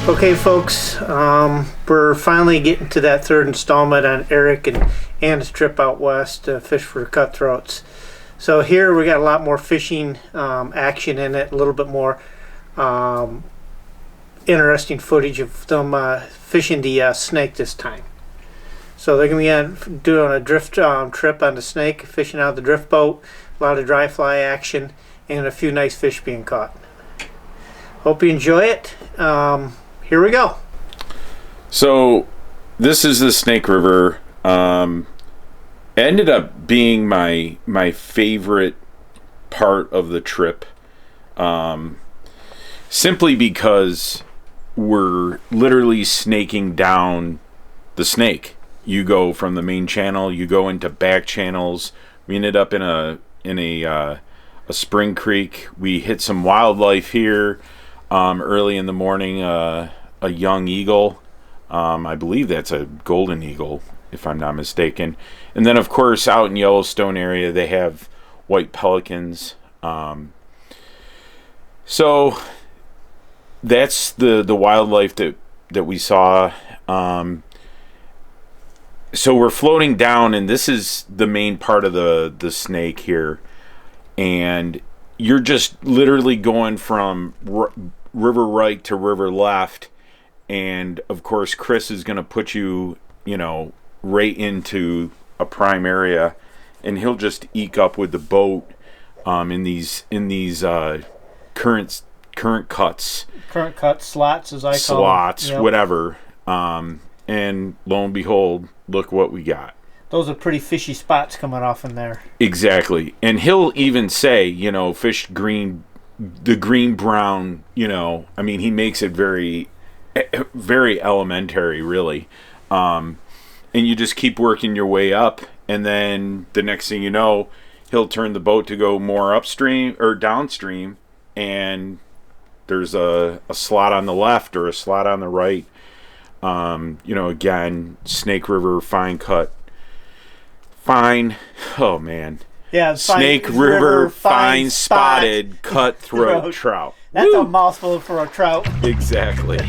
Okay, folks, we're finally getting to that third installment on Eric and Anna's trip out west to fish for cutthroats. So here we got a lot more fishing action in it, a little bit more interesting footage of them fishing the snake this time. So they're going to be doing a drift trip on the snake, fishing out of the drift boat, a lot of dry fly action, and a few nice fish being caught. Hope you enjoy it. Here we go. So this is the Snake River. It ended up being my favorite part of the trip, simply because we're literally snaking down the snake. You go from the main channel, you go into back channels. We ended up in a spring creek. We hit some wildlife here early in the morning. A young eagle. I believe that's a golden eagle, if I'm not mistaken. And then, of course, out in Yellowstone area, they have white pelicans. So that's the wildlife that we saw. So we're floating down, and this is the main part of the snake here. And you're just literally going from river right to river left. And of course, Chris is going to put you, right into a prime area, and he'll just eke up with the boat in these current cuts, slots, as I call them. Slots, yep. Whatever. And lo and behold, look what we got. Those are pretty fishy spots coming off in there. Exactly. And he'll even say, fish green, the green brown. He makes it very elementary, really. And you just keep working your way up, and then the next thing you know, he'll turn the boat to go more upstream or downstream, and there's a slot on the left or a slot on the right. Again, Snake River fine cut. Oh man. Yeah, Snake River fine spotted cutthroat trout. That's a mouthful for a trout. Exactly. On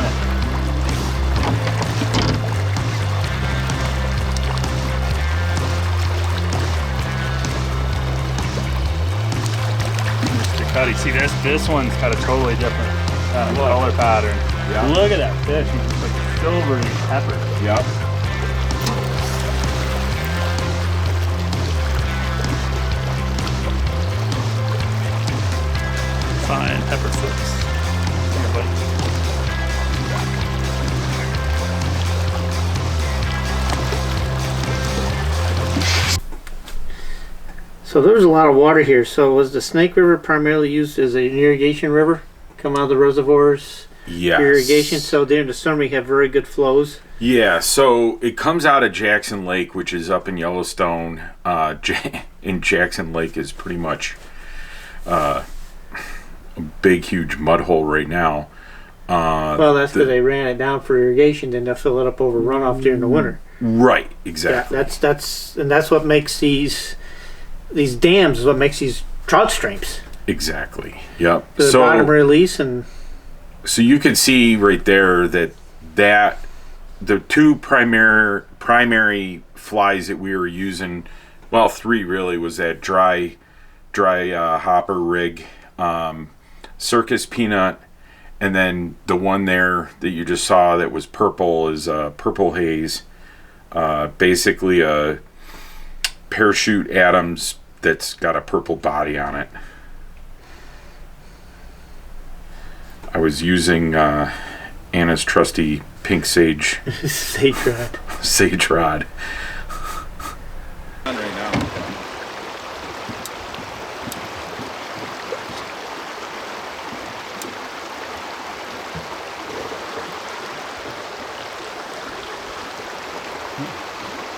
it. Cuddy. See, this one's got a totally different kind of color pattern. Yeah. Look at that fish. It's like silvery pepper. Yep. Fine pepper flips. Here, buddy. So there's a lot of water here. So was the Snake River primarily used as an irrigation river? Come out of the reservoirs? Yes. Irrigation. So during the summer you have very good flows? Yeah, so it comes out of Jackson Lake, which is up in Yellowstone. And Jackson Lake is pretty much a big, huge mud hole right now. Well, that's because they ran it down for irrigation, then they'll fill it up over runoff during the winter. Right, exactly. Yeah, that's what makes these dams is what makes these trout streams. Exactly. Yep. The bottom release, and so you can see right there that the two primary flies that we were using, well, three really, was that dry hopper rig, Circus Peanut, and then the one there that you just saw that was purple is Purple Haze, basically a Parachute Adams that's got a purple body on it. I was using Anna's trusty pink sage sage rod. Right now.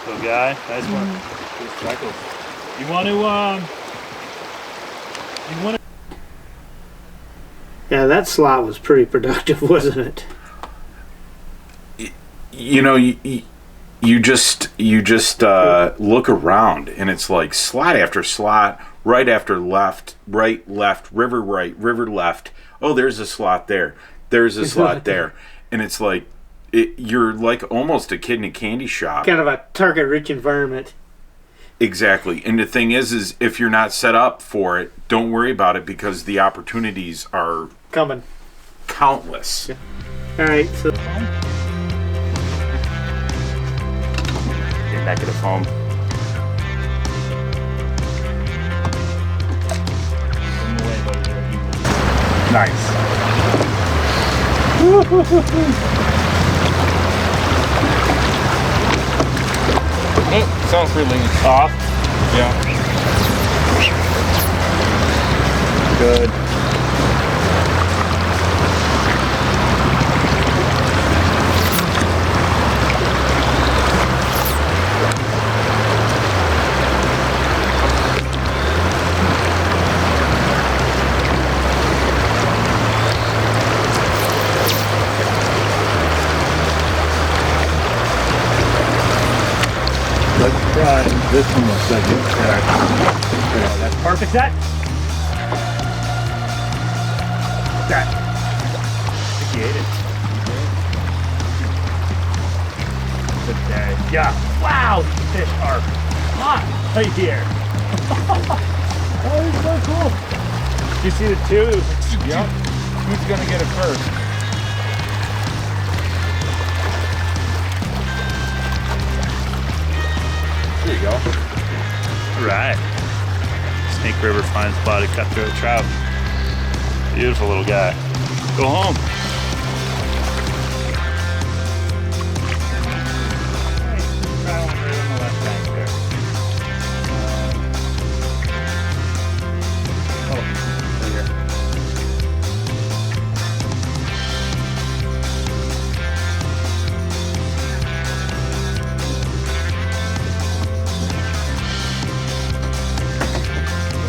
Good guy, nice one. Good freckles. You want to Yeah, that slot was pretty productive, wasn't it? You know, you just look around, and it's like slot after slot, right after left, right, left, river right, river left. Oh, there's a slot there. There's a slot there. And it's like, you're like almost a kid in a candy shop. Kind of a target-rich environment. Exactly. And the thing is if you're not set up for it, don't worry about it, because the opportunities are coming. Countless. Yeah. All right, so... Get back to the foam. Nice. Oh, sounds released. Off. Yeah. Good. Let's try this one looks like it's that's perfect set. That. I think he ate it. Good day. Yeah. Wow, these fish are hot right here. Oh, it's so cool. Did you see the two? Yep. Who's gonna get it first? There you go. All right. Snake River fine spotted cutthroat trout. Beautiful little guy. Go home. Try one right on the left bank there. Oh, right here.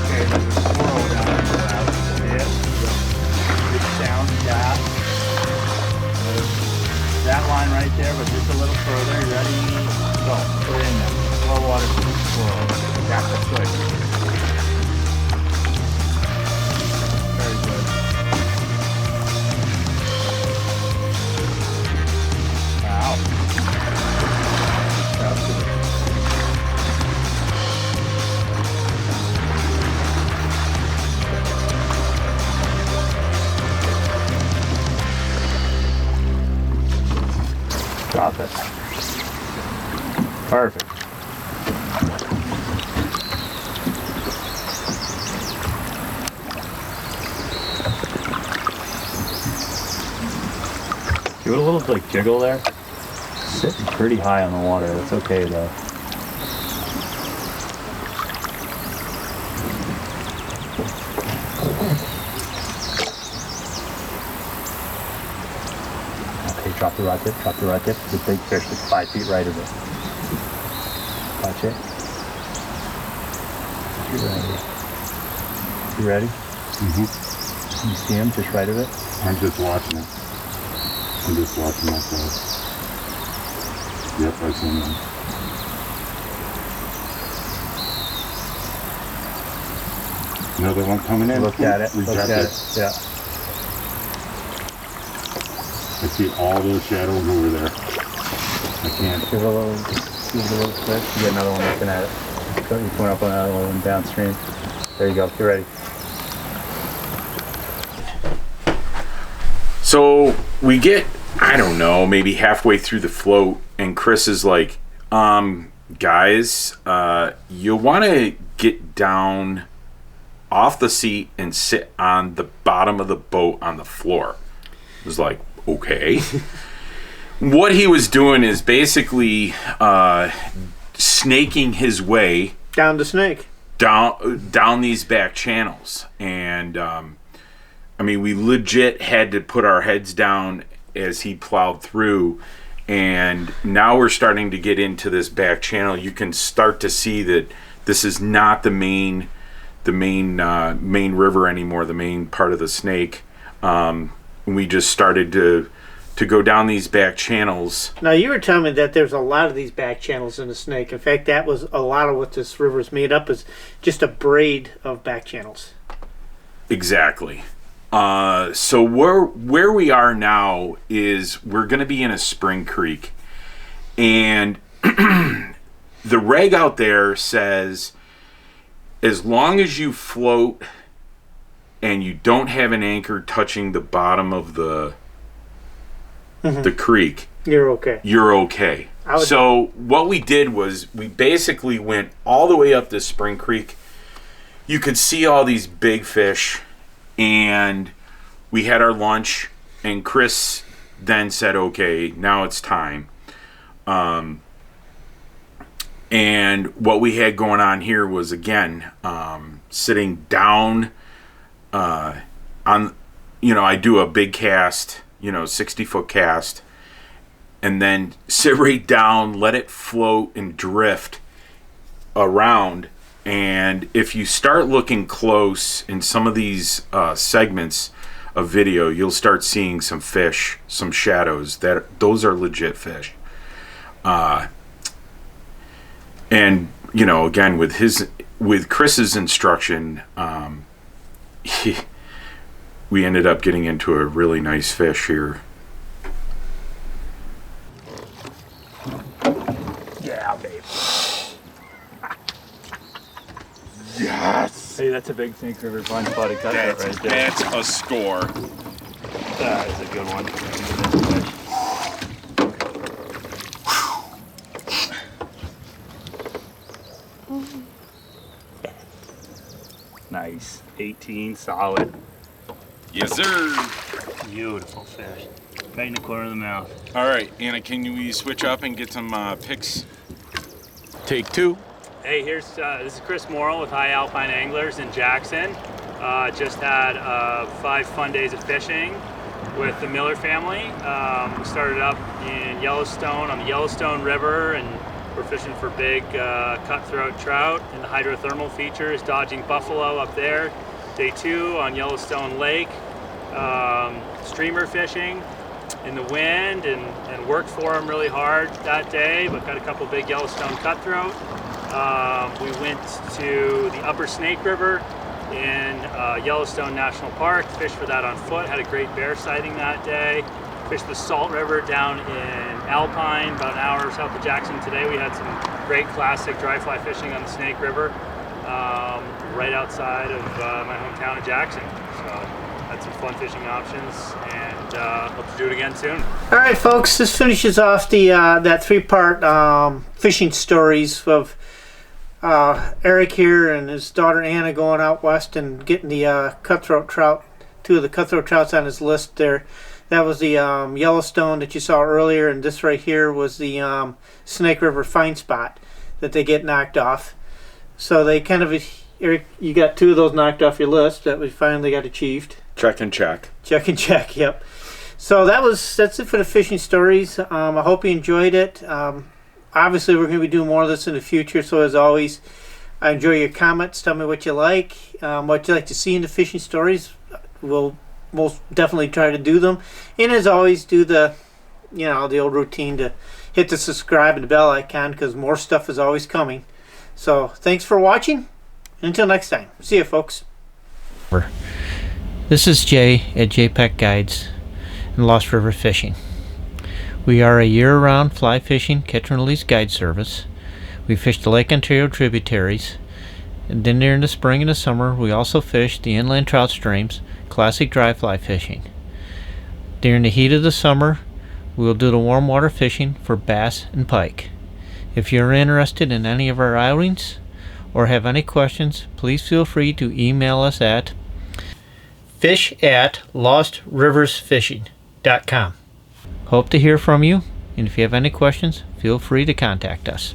Okay, there's a swirl down there. See it? It's down, yeah. That line right there, but just a little further. You ready? Go. Put it in there. Slow water swirl. That's good. Very good. Wow. That's good. Drop it. Perfect. Give it a little like jiggle there. Sitting pretty high on the water. That's okay though. Okay, drop the rod tip, drop the rod tip. It's a big fish that's 5 feet right of it. Watch it. You ready? You ready? Mm-hmm. You see him just right of it? I'm just watching it. I'm just watching myself. Yep, I see him. Another one coming in. Look at it. Look Reject at it. it. Yeah. I see all those shadows over there. I can't. Give it a little twist. You get another one looking at it. So you point up on another one downstream. There you go. Get ready. So we get, I don't know, maybe halfway through the float, and Chris is like, guys, you'll want to get down off the seat and sit on the bottom of the boat on the floor. I was like, okay. What he was doing is basically snaking his way Down the snake. down these back channels. And I mean, we legit had to put our heads down as he plowed through, and now we're starting to get into this back channel. You can start to see that this is not the main river anymore, the main part of the snake. We just started to go down these back channels. Now, you were telling me that there's a lot of these back channels in the Snake. In fact, that was a lot of what this river is made up, is just a braid of back channels. Exactly. So where we are now is we're going to be in a spring creek, and the reg out there says as long as you float and you don't have an anchor touching the bottom of the creek, you're okay. You're okay. So what we did was we basically went all the way up this spring creek. You could see all these big fish, and we had our lunch, and Chris then said, okay, now it's time. And what we had going on here was, again, sitting down on, I do a big cast, 60-foot cast, and then sit right down, let it float and drift around. And if you start looking close in some of these segments of video, you'll start seeing some fish, some shadows. Those are legit fish. And again, with Chris's instruction, we ended up getting into a really nice fish here. Yeah, babe. Yes! Hey, that's a big Snake River fine spotted cutthroat right there. That's a score. That is a good one. Nice. 18, solid. Yes, sir. Beautiful fish. Right in the corner of the mouth. All right, Anna, can we switch up and get some pics? Take 2. Hey, this is Chris Morrill with High Alpine Anglers in Jackson. Just had 5 fun days of fishing with the Miller family. We started up in Yellowstone on the Yellowstone River, and we're fishing for big cutthroat trout in the hydrothermal features, dodging buffalo up there. Day 2 on Yellowstone Lake, streamer fishing in the wind, and worked for them really hard that day, but got a couple big Yellowstone cutthroat. We went to the Upper Snake River in Yellowstone National Park, fished for that on foot, had a great bear sighting that day. Fished the Salt River down in Alpine, about an hour south of Jackson today. We had some great classic dry fly fishing on the Snake River, right outside of my hometown of Jackson. So had some fun fishing options, and hope to do it again soon. All right, folks, this finishes off the that 3-part fishing stories of Eric here and his daughter Anna going out west and getting the cutthroat trout, 2 of the cutthroat trouts on his list there. That was the Yellowstone that you saw earlier, and this right here was the Snake River fine spot that they get knocked off. So they kind of, Eric, you got 2 of those knocked off your list that we finally got achieved. Check and check. Check and check, yep. So that's it for the fishing stories. I hope you enjoyed it. Obviously, we're going to be doing more of this in the future, so as always, I enjoy your comments. Tell me what you like to see in the fishing stories. We'll most definitely try to do them. And as always, do the old routine to hit the subscribe and the bell icon, because more stuff is always coming. So thanks for watching. Until next time. See you, folks. This is Jay at JPEG Guides and Lost River Fishing. We are a year-round fly fishing catch and release guide service. We fish the Lake Ontario tributaries, and then during the spring and the summer we also fish the inland trout streams, classic dry fly fishing. During the heat of the summer we will do the warm water fishing for bass and pike. If you're interested in any of our outings or have any questions, please feel free to email us at fish@lostriversfishing.com. Hope to hear from you, and if you have any questions, feel free to contact us.